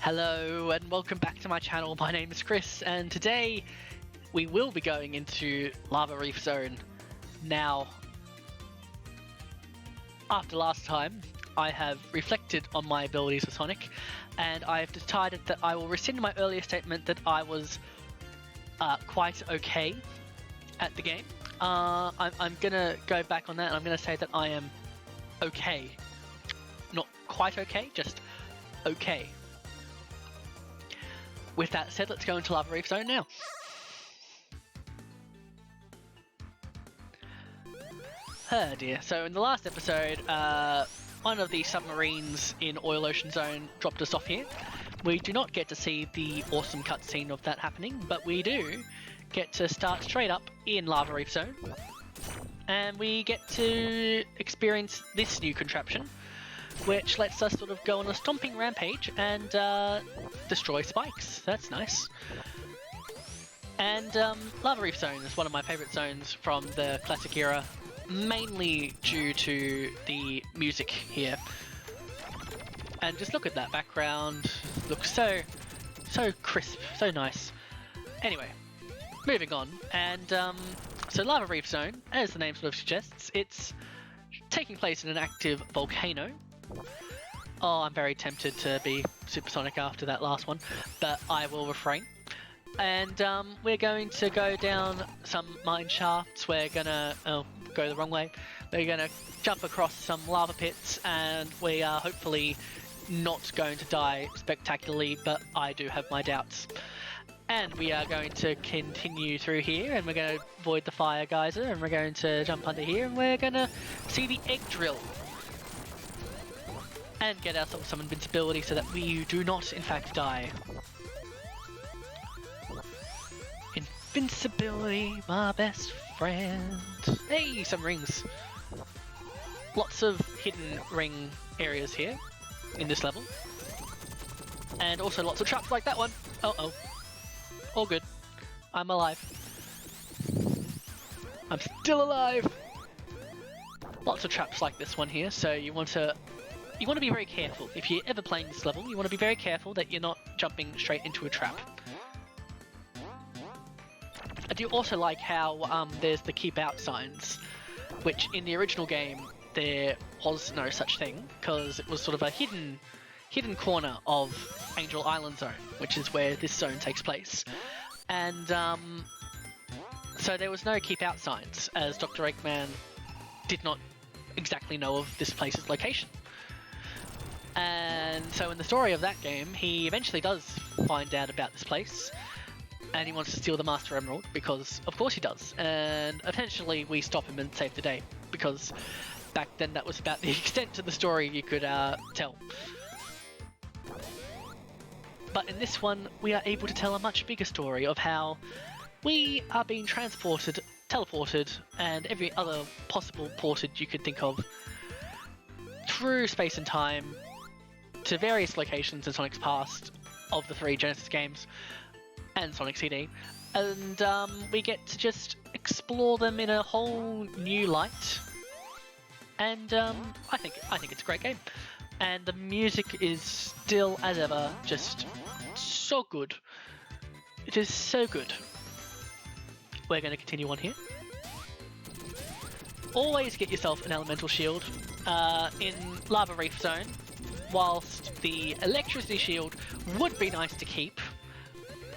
Hello and welcome back to my channel. My name is Chris and today we will be going into Lava Reef Zone. Now, after last time, I have reflected on my abilities with Sonic and I have decided that I will rescind my earlier statement that I was quite okay at the game. I'm gonna go back on that and I'm gonna say that I am okay. Not quite okay, just okay. With that said, let's go into Lava Reef Zone now. Oh dear. So in the last episode, one of the submarines in Oil Ocean Zone dropped us off here. We do not get to see the awesome cutscene of that happening, but we do get to start straight up in Lava Reef Zone. And we get to experience this new contraption, which lets us sort of go on a stomping rampage and destroy spikes. That's nice. And Lava Reef Zone is one of my favourite zones from the classic era, mainly due to the music here. And just look at that background, looks so crisp, so nice. Anyway, moving on, and so Lava Reef Zone, as the name sort of suggests, it's taking place in an active volcano. Oh, I'm very tempted to be supersonic after that last one, but I will refrain. And we're going to go down some mine shafts. We're gonna go the wrong way. We're gonna jump across some lava pits, and we are hopefully not going to die spectacularly, but I do have my doubts. And we are going to continue through here, and we're going to avoid the fire geyser, and we're going to jump under here, and we're going to see the egg drill. And get ourselves some invincibility so that we do not, in fact, die. Invincibility, my best friend. Hey, some rings. Lots of hidden ring areas here in this level. And also lots of traps like that one. Uh-oh. All good. I'm alive. I'm still alive. Lots of traps like this one here, so you want to be very careful. If you're ever playing this level, you want to be very careful that you're not jumping straight into a trap. I do also like how there's the keep out signs, which in the original game there was no such thing, because it was sort of a hidden corner of Angel Island Zone, which is where this zone takes place. And so there was no keep out signs, as Dr. Eggman did not exactly know of this place's location. And so in the story of that game, he eventually does find out about this place, and he wants to steal the Master Emerald, because of course he does. And eventually we stop him and save the day, because back then that was about the extent to the story you could tell. But in this one, we are able to tell a much bigger story of how we are being transported, teleported, and every other possible ported you could think of through space and time to various locations in Sonic's past of the 3 Genesis games and Sonic CD, and we get to just explore them in a whole new light. And I think it's a great game, and the music is still as ever just so good. It is so good. We're going to continue on here. Always get yourself an elemental shield in Lava Reef Zone. Whilst the electricity shield would be nice to keep,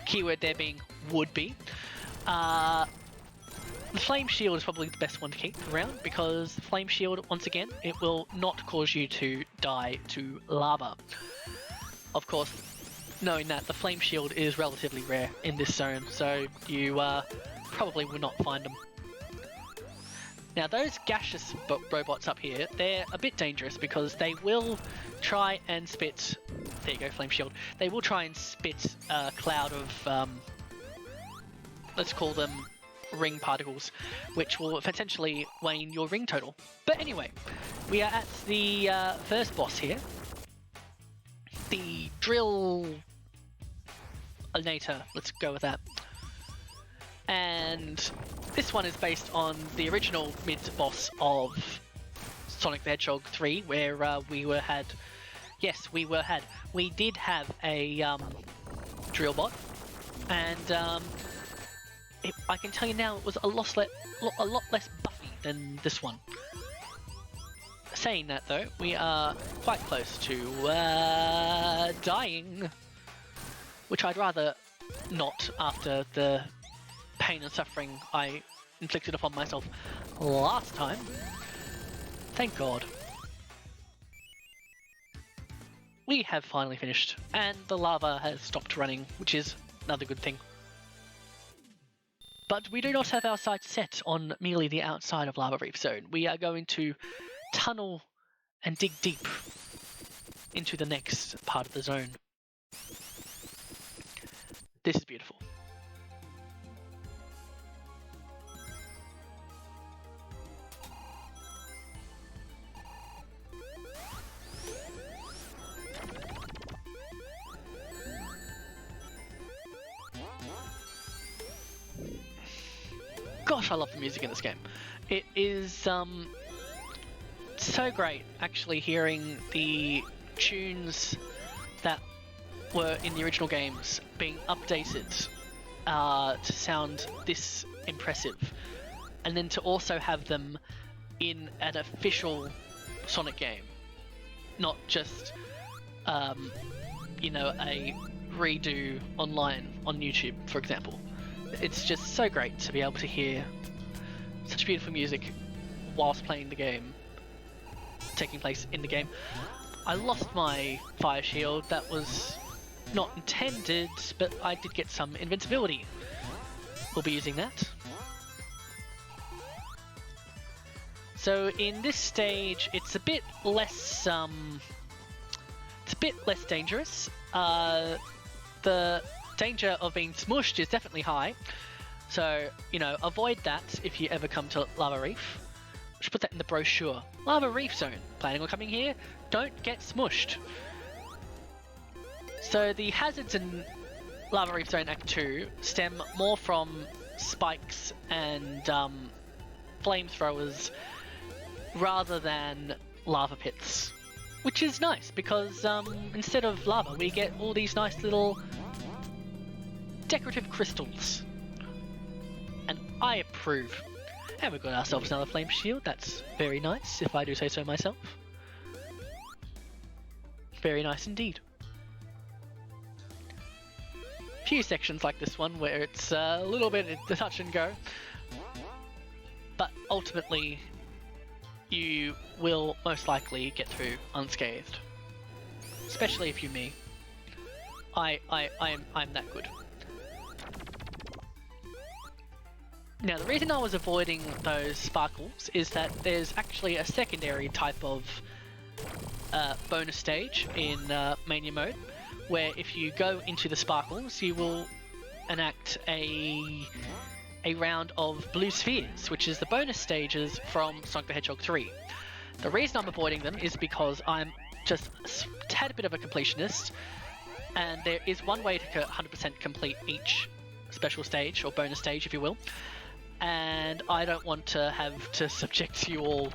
keyword there being would be, the flame shield is probably the best one to keep around, because the flame shield, once again, it will not cause you to die to lava. Of course, knowing that the flame shield is relatively rare in this zone, so you probably will not find them. Now those gaseous robots up here, they're a bit dangerous because they will try and spit, there you go, flame shield, they will try and spit a cloud of, let's call them ring particles, which will potentially wane your ring total. But anyway, we are at the first boss here, the drill-nator, let's go with that. And this one is based on the original mid-boss of Sonic the Hedgehog 3, where we had Yes, we did have a drill bot, and I can tell you now it was a lot less buffy than this one. Saying that though, we are quite close to dying, which I'd rather not after the pain and suffering I inflicted upon myself last time. Thank God. We have finally finished, and the lava has stopped running, which is another good thing. But we do not have our sights set on merely the outside of Lava Reef Zone. We are going to tunnel and dig deep into the next part of the zone. This is beautiful. Gosh, I love the music in this game. It is so great actually hearing the tunes that were in the original games being updated to sound this impressive, and then to also have them in an official Sonic game, not just you know, a redo online on YouTube, for example. It's just so great to be able to hear such beautiful music whilst playing the game, taking place in the game. I lost my fire shield. That was not intended, but I did get some invincibility. We'll be using that. So in this stage, it's a bit less dangerous. The danger of being smushed is definitely high, so you know, avoid that if you ever come to Lava Reef. We should put that in the brochure. Lava Reef Zone. Planning on coming here? Don't get smushed. So the hazards in Lava Reef Zone Act 2 stem more from spikes and flamethrowers rather than lava pits, which is nice because instead of lava we get all these nice little decorative crystals, and I approve. And we've got ourselves another flame shield. That's very nice, if I do say so myself. Very nice indeed. Few sections like this one where it's a little bit touch and go, but ultimately you will most likely get through unscathed. Especially if you're me. I'm that good. Now, the reason I was avoiding those sparkles is that there's actually a secondary type of bonus stage in Mania mode, where if you go into the sparkles, you will enact a round of blue spheres, which is the bonus stages from Sonic the Hedgehog 3. The reason I'm avoiding them is because I'm just a tad bit of a completionist, and there is one way to 100% complete each special stage, or bonus stage if you will, and I don't want to have to subject you all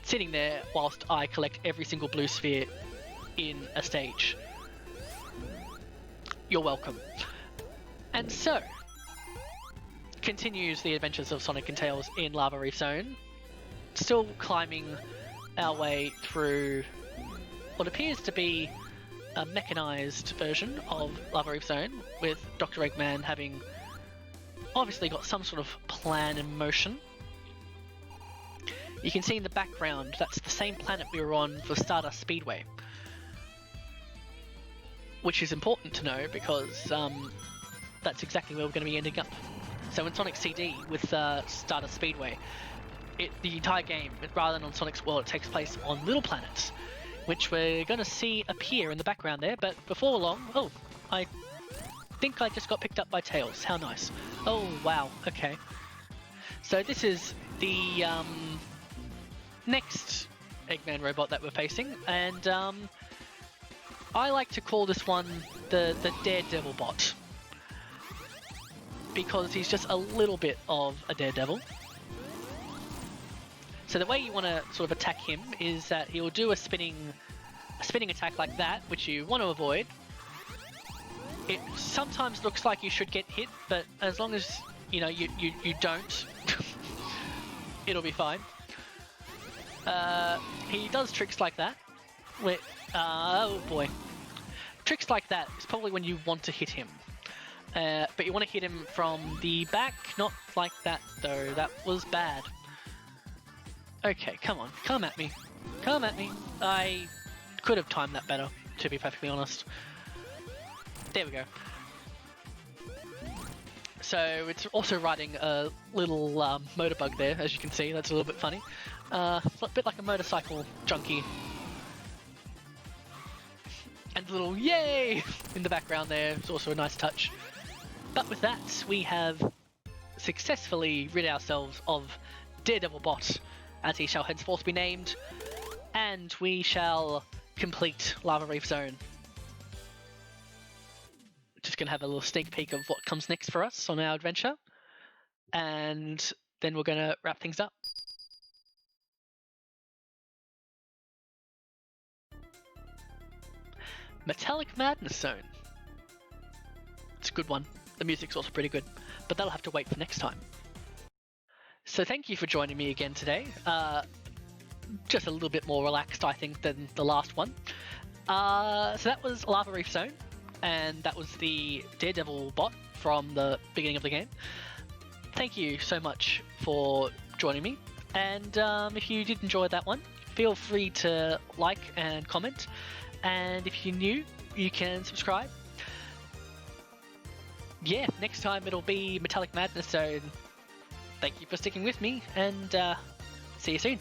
sitting there whilst I collect every single blue sphere in a stage. You're welcome. And so, continues the adventures of Sonic and Tails in Lava Reef Zone, still climbing our way through what appears to be a mechanized version of Lava Reef Zone, with Dr. Eggman having obviously got some sort of plan in motion. You can see in the background, that's the same planet we were on for Stardust Speedway, which is important to know because that's exactly where we're going to be ending up. So in Sonic CD with Stardust Speedway, the entire game, rather than on Sonic's world, it takes place on little planets, which we're going to see appear in the background there. But before long, oh, I think I just got picked up by Tails. How nice. Oh, wow. Okay. So this is the next Eggman robot that we're facing, and I like to call this one the Daredevil bot, because he's just a little bit of a daredevil. So the way you want to sort of attack him is that he'll do a spinning a spinning attack like that, which you want to avoid. It sometimes looks like you should get hit, but as long as you know you don't, it'll be fine. He does tricks like that. Oh boy. Tricks like that is probably when you want to hit him. But you want to hit him from the back, not like that though. That was bad. Okay, come on. Come at me. Come at me. I could have timed that better, to be perfectly honest. There we go. So it's also riding a little motor bug there, as you can see. That's a little bit funny. A bit like a motorcycle junkie. And a little yay in the background there. It's also a nice touch. But with that, we have successfully rid ourselves of Daredevil Bot, as he shall henceforth be named, and we shall complete Lava Reef Zone. Just gonna have a little sneak peek of what comes next for us on our adventure, and then we're gonna wrap things up. Metallic Madness Zone. It's a good one. The music's also pretty good, but that'll have to wait for next time. So thank you for joining me again today. Just a little bit more relaxed, I think, than the last one. So that was Lava Reef Zone, and that was the Daredevil bot from the beginning of the game. Thank you so much for joining me, and if you did enjoy that one, feel free to like and comment, and if you're new, you can subscribe. Yeah, next time it'll be Metallic Madness Zone. Thank you for sticking with me, and see you soon.